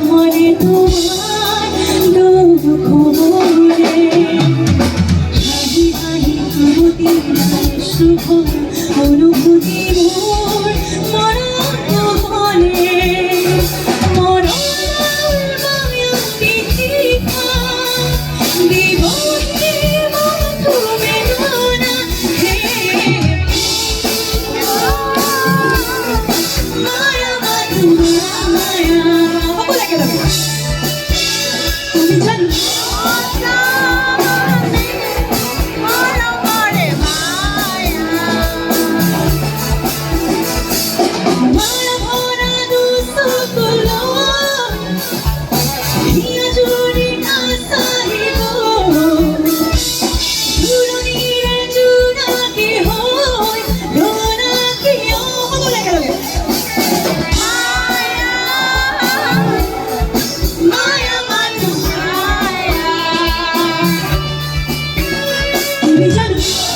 মনে তোমার দুঃখ মনে হাহি হাহি প্রতি সুখ অনুভূতি মোর মরণ মনে মরণ মায়া পিঠিকা বিবহে মধু বেদনা হে মায়া মধু মায়া তুমি জানো তুমি জানো